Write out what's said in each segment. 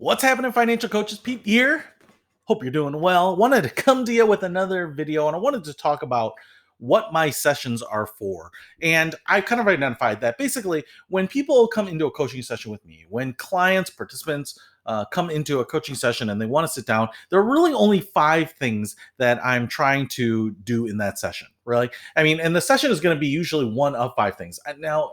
What's happening, financial coaches? Pete here. Hope you're doing well. Wanted to come to you with another video, and I wanted to talk about what my sessions are for. And I kind of identified that basically when people come into a coaching session with me, when clients, participants come into a coaching session and they want to sit down, there are really only 5 things that I'm trying to do in that session. Really, I mean, and the session is going to be usually one of 5 things. Now,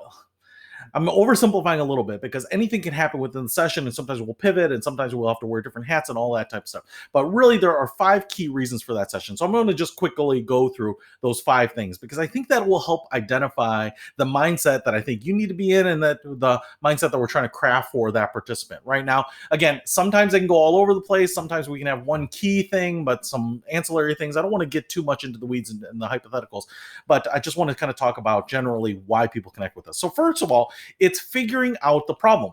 I'm oversimplifying a little bit because anything can happen within the session, and sometimes we'll pivot, and sometimes we'll have to wear different hats and all that type of stuff. But really, there are 5 key reasons for that session. So I'm going to just quickly go through those 5 things because I think that will help identify the mindset that I think you need to be in, and that the mindset that we're trying to craft for that participant. Right now, again, sometimes they can go all over the place. Sometimes we can have one key thing, but some ancillary things. I don't want to get too much into the weeds and the hypotheticals, but I just want to kind of talk about generally why people connect with us. So first of all, it's figuring out the problem.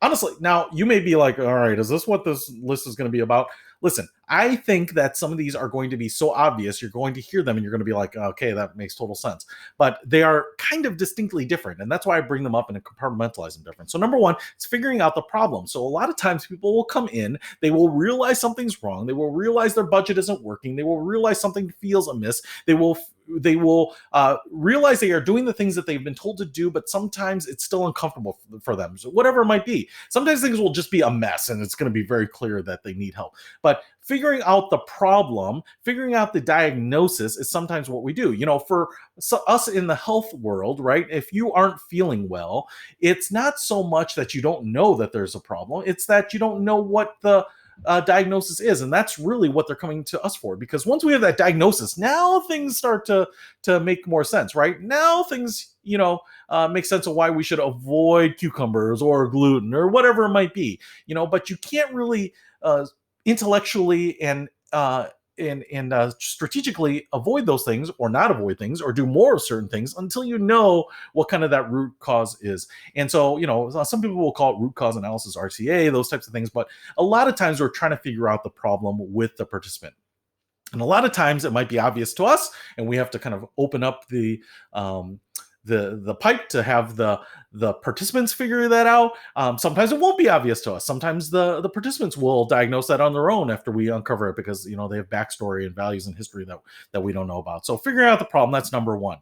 Honestly, now you may be like, all right, is this what this list is going to be about? Listen, I think that some of these are going to be so obvious, you're going to hear them and you're going to be like, okay, that makes total sense. But they are kind of distinctly different. And that's why I bring them up and compartmentalize them different. So, number one, it's figuring out the problem. So, a lot of times people will come in, they will realize something's wrong, they will realize their budget isn't working, they will realize something feels amiss, they will realize they are doing the things that they've been told to do, but sometimes it's still uncomfortable for them. So whatever it might be, sometimes things will just be a mess and it's going to be very clear that they need help. But figuring out the problem, figuring out the diagnosis is sometimes what we do. You know, for us in the health world, right? If you aren't feeling well, it's not so much that you don't know that there's a problem, it's that you don't know what the diagnosis is, and that's really what they're coming to us for. Because once we have that diagnosis, now things start to make more sense, right? Now things, make sense of why we should avoid cucumbers or gluten or whatever it might be. But you can't really intellectually and strategically avoid those things, or not avoid things, or do more of certain things until you know what kind of that root cause is. And so, some people will call it root cause analysis, RCA, those types of things. But a lot of times we're trying to figure out the problem with the participant. And a lot of times it might be obvious to us, and we have to kind of open up the pipe to have the participants figure that out. Sometimes it won't be obvious to us. Sometimes the participants will diagnose that on their own after we uncover it, because they have backstory and values and history that we don't know about. So figuring out the problem, that's number one.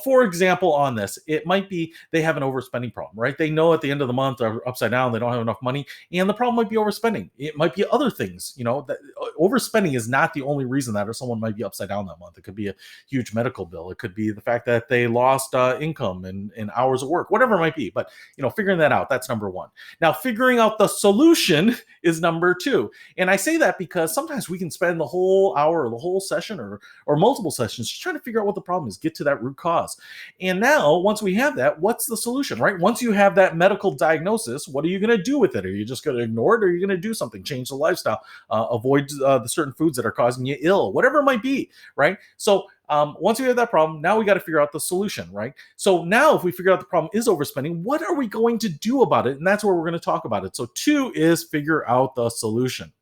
For example, on this, it might be they have an overspending problem, right? They know at the end of the month they're upside down, they don't have enough money, and the problem might be overspending. It might be other things. That overspending is not the only reason that someone might be upside down that month. It could be a huge medical bill. It could be the fact that they lost income and hours of work, whatever it might be. But figuring that out, that's number one. Now, figuring out the solution is number two. And I say that because sometimes we can spend the whole hour or the whole session or multiple sessions just trying to figure out what the problem is, get to that root cause. And now, once we have that, what's the solution, right? Once you have that medical diagnosis, what are you going to do with it? Are you just going to ignore it, or are you going to do something, change the lifestyle, avoid the certain foods that are causing you ill, whatever it might be, right? So once we have that problem, now we got to figure out the solution, right? So now if we figure out the problem is overspending, what are we going to do about it? And that's where we're going to talk about it. So 2 is figure out the solution.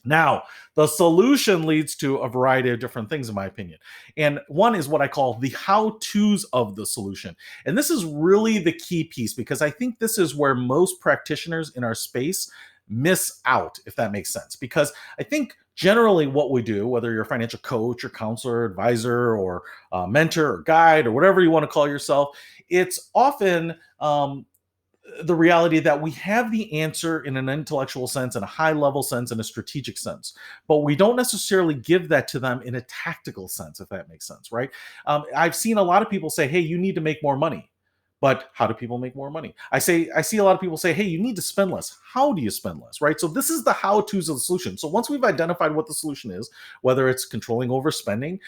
Now, the solution leads to a variety of different things, in my opinion. And one is what I call the how-tos of the solution. And this is really the key piece, because I think this is where most practitioners in our space miss out, if that makes sense. Because I think generally what we do, whether you're a financial coach or counselor, advisor, or mentor or guide, or whatever you want to call yourself, it's often the reality that we have the answer in an intellectual sense, in a high level sense, in a strategic sense, but we don't necessarily give that to them in a tactical sense, if that makes sense, right? I've seen a lot of people say, hey, you need to make more money. But how do people make more money? I see a lot of people say, hey, you need to spend less. How do you spend less, right? So this is the how-tos of the solution. So once we've identified what the solution is, whether it's controlling overspending,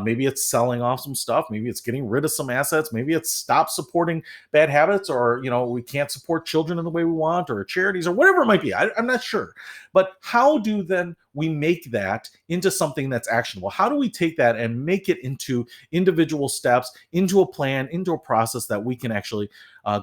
maybe it's selling off some stuff, maybe it's getting rid of some assets, maybe it's stop supporting bad habits, or, we can't support children in the way we want, or charities, or whatever it might be. I'm not sure. But how do then we make that into something that's actionable? How do we take that and make it into individual steps, into a plan, into a process that we can actually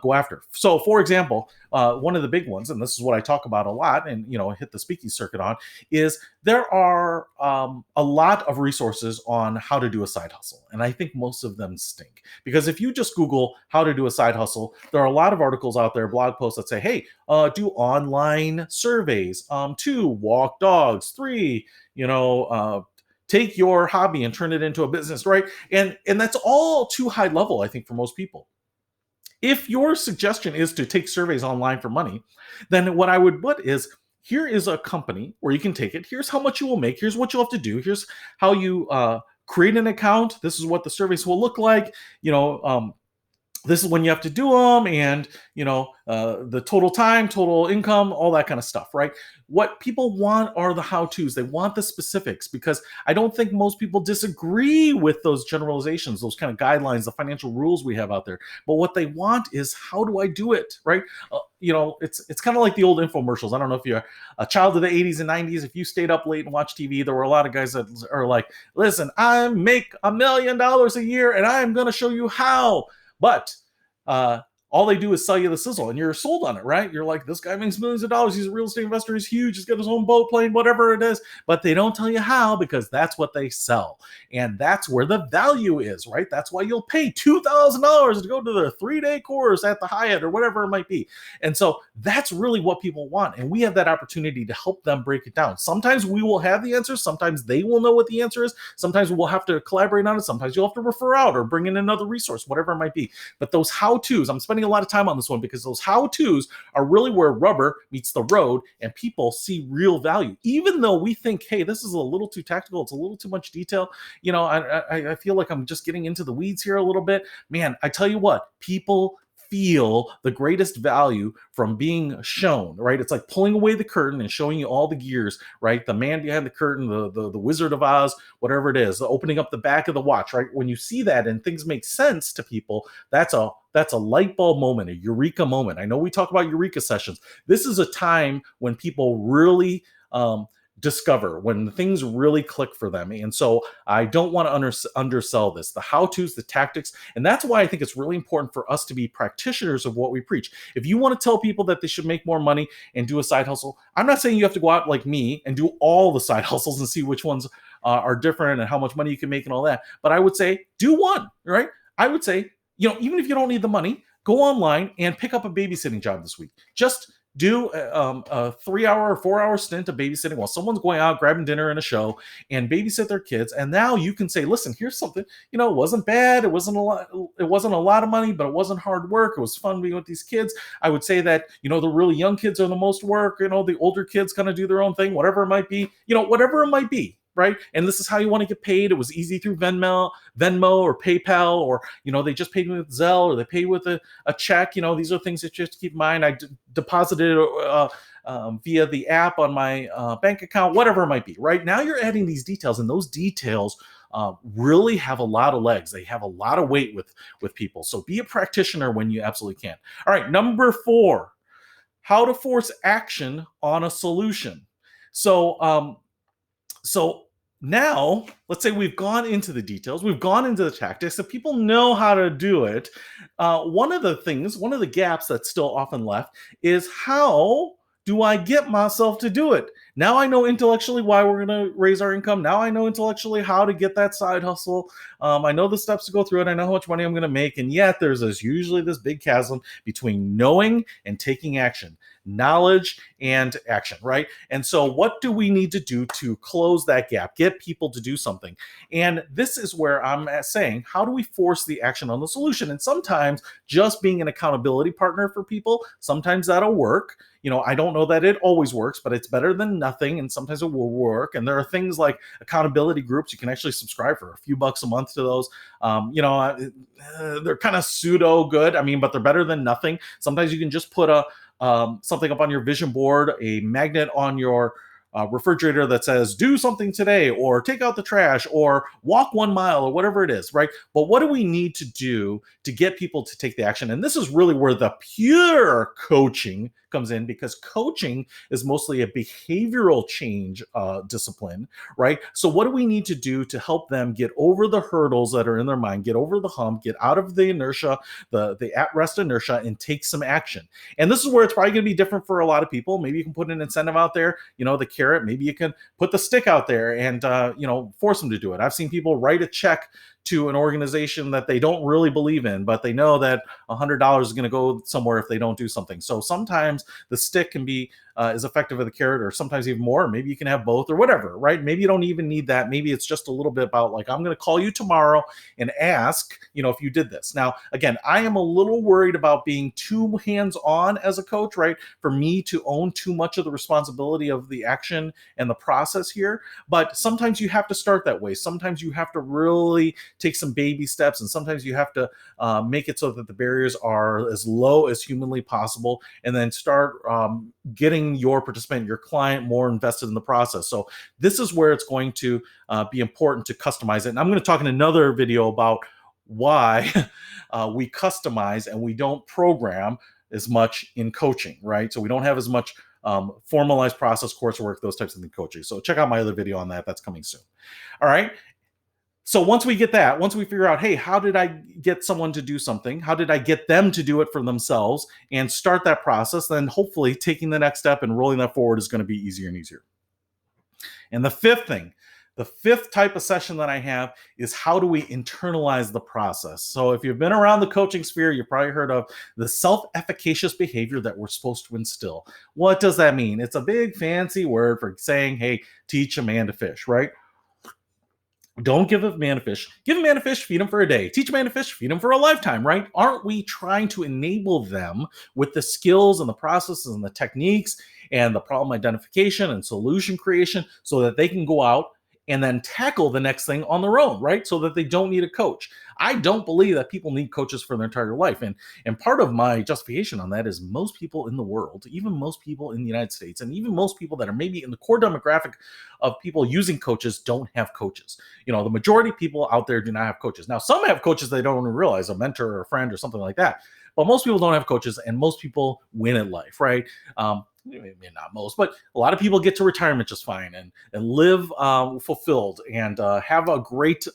go after. So, for example, one of the big ones, and this is what I talk about a lot, and hit the speaking circuit on, is there are a lot of resources on how to do a side hustle, and I think most of them stink because if you just Google how to do a side hustle, there are a lot of articles out there, blog posts that say, "Hey, do online surveys. 2, walk dogs. 3, take your hobby and turn it into a business," right? And that's all too high level, I think, for most people. If your suggestion is to take surveys online for money, then what I would put is, here is a company where you can take it. Here's how much you will make. Here's what you'll have to do. Here's how you create an account. This is what the surveys will look like. This is when you have to do them, and the total time, total income, all that kind of stuff, right? What people want are the how-tos. They want the specifics, because I don't think most people disagree with those generalizations, those kind of guidelines, the financial rules we have out there. But what they want is, how do I do it, right? It's kind of like the old infomercials. I don't know if you're a child of the 80s and 90s. If you stayed up late and watched TV, there were a lot of guys that are like, "Listen, I make $1 million a year, and I'm going to show you how." But all they do is sell you the sizzle, and you're sold on it, right? You're like, "This guy makes millions of dollars. He's a real estate investor. He's huge. He's got his own boat, plane, whatever it is." But they don't tell you how, because that's what they sell. And that's where the value is, right? That's why you'll pay $2,000 to go to the 3-day course at the Hyatt or whatever it might be. And so that's really what people want. And we have that opportunity to help them break it down. Sometimes we will have the answers. Sometimes they will know what the answer is. Sometimes we'll have to collaborate on it. Sometimes you'll have to refer out or bring in another resource, whatever it might be. But those how-tos, I'm spending a lot of time on this one because those how-tos are really where rubber meets the road, and people see real value. Even though we think, "Hey, this is a little too tactical, it's a little too much detail, I feel like I'm just getting into the weeds here a little bit." Man, I tell you what, people feel the greatest value from being shown, right? It's like pulling away the curtain and showing you all the gears, right? The man behind the curtain, the Wizard of Oz, whatever it is, the opening up the back of the watch, right? When you see that and things make sense to people, that's a light bulb moment, a eureka moment. I know we talk about eureka sessions. This is a time when people really discover, when things really click for them. And so I don't want to undersell this, the how-tos, the tactics. And that's why I think it's really important for us to be practitioners of what we preach. If you want to tell people that they should make more money and do a side hustle, I'm not saying you have to go out like me and do all the side hustles and see which ones are different and how much money you can make and all that. But I would say do one, right? I would say, even if you don't need the money, go online and pick up a babysitting job this week. Just do a 3-hour or 4-hour stint of babysitting while someone's going out grabbing dinner and a show, and babysit their kids. And now you can say, "Listen, here's something, it wasn't bad. It wasn't a lot of money, but it wasn't hard work. It was fun being with these kids." I would say that, the really young kids are the most work, the older kids kind of do their own thing, whatever it might be, whatever it might be. Right? And this is how you want to get paid. It was easy through Venmo or PayPal, or, they just paid me with Zelle, or they paid with a check. These are things that you have to keep in mind. I deposited via the app on my bank account, whatever it might be. Right? Now you're adding these details, and those details really have a lot of legs. They have a lot of weight with people. So be a practitioner when you absolutely can. All right, number 4, how to force action on a solution. So now, let's say we've gone into the details, we've gone into the tactics, if people know how to do it, one of the gaps that's still often left is, how do I get myself to do it? Now I know intellectually why we're going to raise our income. Now I know intellectually how to get that side hustle. I know the steps to go through it. I know how much money I'm going to make. And yet there's usually this big chasm between knowing and taking action. Knowledge and action, right? And so what do we need to do to close that gap, get people to do something? And this is where I'm saying, how do we force the action on the solution? And sometimes just being an accountability partner for people, sometimes that'll work. I don't know that it always works, but it's better than nothing. And sometimes it will work. And there are things like accountability groups. You can actually subscribe for a few bucks a month to those. They're kind of pseudo good. But they're better than nothing. Sometimes you can just put something up on your vision board, a magnet on your refrigerator that says do something today, or take out the trash, or walk 1 mile, or whatever it is, right? But what do we need to do to get people to take the action? And this is really where the pure coaching comes in, because coaching is mostly a behavioral change discipline, right? So what do we need to do to help them get over the hurdles that are in their mind, get over the hump, get out of the inertia, the at-rest inertia, and take some action? And this is where it's probably going to be different for a lot of people. Maybe you can put an incentive out there, the carrot. Maybe you can put the stick out there and force them to do it. I've seen people write a check to an organization that they don't really believe in, but they know that $100 is going to go somewhere if they don't do something. So sometimes the stick can be as effective as the carrot, or sometimes even more. Maybe you can have both, or whatever, right? Maybe you don't even need that. Maybe it's just a little bit about, like, I'm going to call you tomorrow and ask, if you did this. Now, again, I am a little worried about being too hands-on as a coach, right? For me to own too much of the responsibility of the action and the process here. But sometimes you have to start that way. Sometimes you have to really take some baby steps, and sometimes you have to make it so that the barriers are as low as humanly possible, and then start getting your participant, your client, more invested in the process. So this is where it's going to be important to customize it. And I'm going to talk in another video about why we customize and we don't program as much in coaching, right? So we don't have as much formalized process, coursework, those types of things in coaching. So check out my other video on that. That's coming soon. All right. So once we figure out, hey, how did I get someone to do something? How did I get them to do it for themselves, and start that process? Then hopefully taking the next step and rolling that forward is going to be easier and easier. And the fifth type of session that I have is, how do we internalize the process? So if you've been around the coaching sphere, you've probably heard of the self-efficacious behavior that we're supposed to instill. What does that mean? It's a big fancy word for saying, hey, teach a man to fish, right? Don't give a man a fish. Give a man a fish, feed him for a day. Teach a man to fish, feed him for a lifetime, right? Aren't we trying to enable them with the skills and the processes and the techniques and the problem identification and solution creation, so that they can go out and then tackle the next thing on their own, right? So that they don't need a coach. I don't believe that people need coaches for their entire life. And part of my justification on that is, most people in the world, even most people in the United States, and even most people that are maybe in the core demographic of people using coaches, don't have coaches. The majority of people out there do not have coaches. Now, some have coaches they don't even realize, a mentor or a friend or something like that. But most people don't have coaches, and most people win at life, right? Maybe not most, but a lot of people get to retirement just fine and live fulfilled, and have a great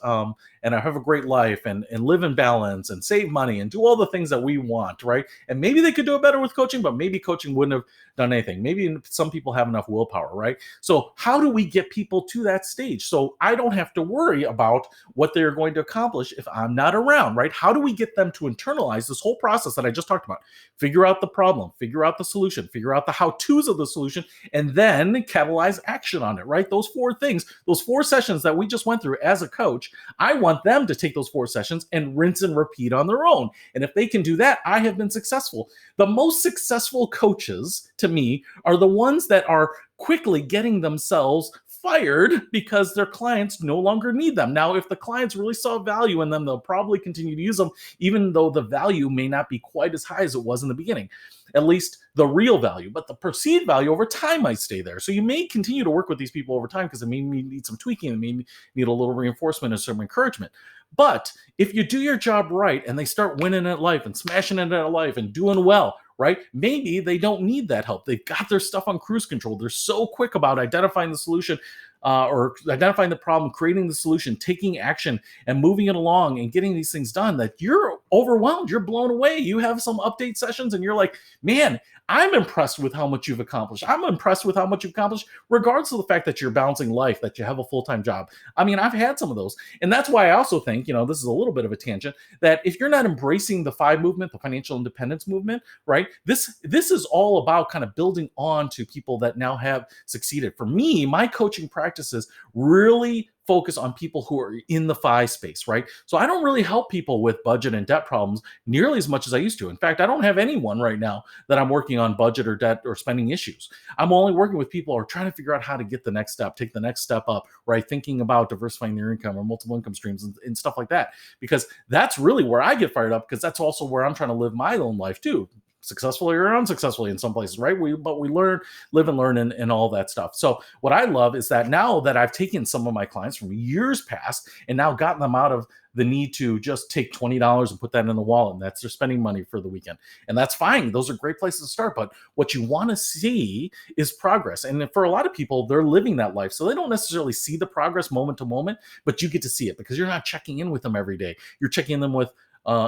life, and live in balance, and save money, and do all the things that we want, right? And maybe they could do it better with coaching, but maybe coaching wouldn't have done anything. Maybe some people have enough willpower, right? So how do we get people to that stage so I don't have to worry about what they're going to accomplish if I'm not around, right? How do we get them to internalize this whole process that I just talked about? Figure out the problem, figure out the solution, figure out the how-tos of the solution, and then catalyze action on it, right? Those 4 things, those 4 sessions that we just went through as a coach, I want them to take those 4 sessions and rinse and repeat on their own. And if they can do that, I have been successful. The most successful coaches, to me, are the ones that are quickly getting themselves fired because their clients no longer need them. Now, if the clients really saw value in them, they'll probably continue to use them, even though the value may not be quite as high as it was in the beginning. At least the real value, but the perceived value over time might stay there. So you may continue to work with these people over time, because they may need some tweaking, and may need a little reinforcement and some encouragement. But if you do your job right, and they start winning at life and smashing it at life and doing well, right? Maybe they don't need that help. They've got their stuff on cruise control. They're so quick about identifying the solution, or identifying the problem, creating the solution, taking action, and moving it along and getting these things done, that you're overwhelmed. You're blown away. You have some update sessions and you're like, man, I'm impressed with how much you've accomplished. I'm impressed with how much you've accomplished, regardless of the fact that you're balancing life, that you have a full-time job. I mean, I've had some of those. And that's why I also think, this is a little bit of a tangent, that if you're not embracing the FI movement, the financial independence movement, right, this is all about kind of building on to people that now have succeeded. For me, my coaching practices really focus on people who are in the FI space, right? So I don't really help people with budget and debt problems nearly as much as I used to. In fact, I don't have anyone right now that I'm working on budget or debt or spending issues. I'm only working with people who are trying to figure out how to get the next step, take the next step up, right? Thinking about diversifying their income or multiple income streams and stuff like that, because that's really where I get fired up, because that's also where I'm trying to live my own life too. successfully or unsuccessfully in some places, right? But we learn, live and learn, and all that stuff. So what I love is that now that I've taken some of my clients from years past and now gotten them out of the need to just take $20 and put that in the wallet, and that's their spending money for the weekend, and that's fine. Those are great places to start. But what you want to see is progress, and for a lot of people, they're living that life, so they don't necessarily see the progress moment to moment, but you get to see it because you're not checking in with them every day. You're checking in them with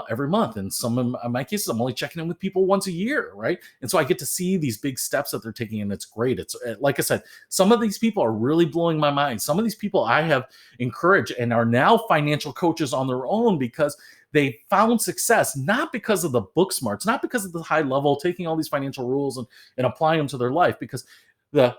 every month. And some of my cases, I'm only checking in with people once a year, right? And so I get to see these big steps that they're taking, and it's great. It's like I said, some of these people are really blowing my mind. Some of these people I have encouraged and are now financial coaches on their own because they found success, not because of the book smarts, not because of the high level, taking all these financial rules and applying them to their life, because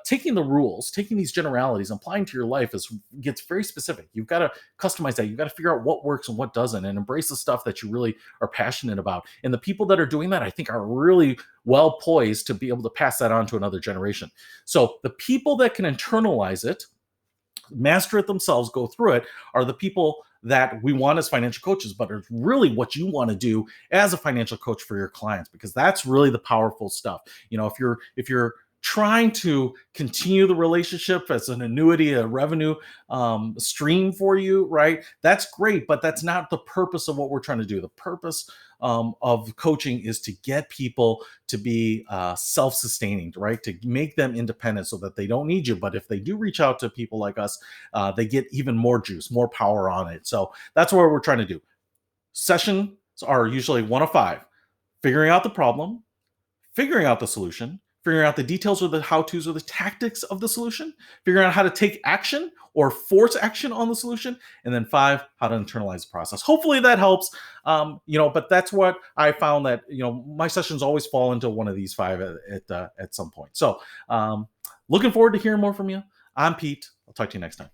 taking the rules, taking these generalities, applying to your life gets very specific. You've got to customize that. You've got to figure out what works and what doesn't, and embrace the stuff that you really are passionate about. And the people that are doing that, I think, are really well poised to be able to pass that on to another generation. So the people that can internalize it, master it themselves, go through it, are the people that we want as financial coaches, but it's really what you want to do as a financial coach for your clients, because that's really the powerful stuff. If you're trying to continue the relationship as an annuity, a revenue stream for you, right? That's great, but that's not the purpose of what we're trying to do. The purpose of coaching is to get people to be self-sustaining, right? To make them independent so that they don't need you. But if they do reach out to people like us, they get even more juice, more power on it. So that's what we're trying to do. Sessions are usually 1 of 5: figuring out the problem, figuring out the solution, figuring out the details or the how-tos or the tactics of the solution, figuring out how to take action or force action on the solution, and then 5, how to internalize the process. Hopefully that helps. But that's what I found, that my sessions always fall into one of these 5 at some point. So looking forward to hearing more from you. I'm Pete. I'll talk to you next time.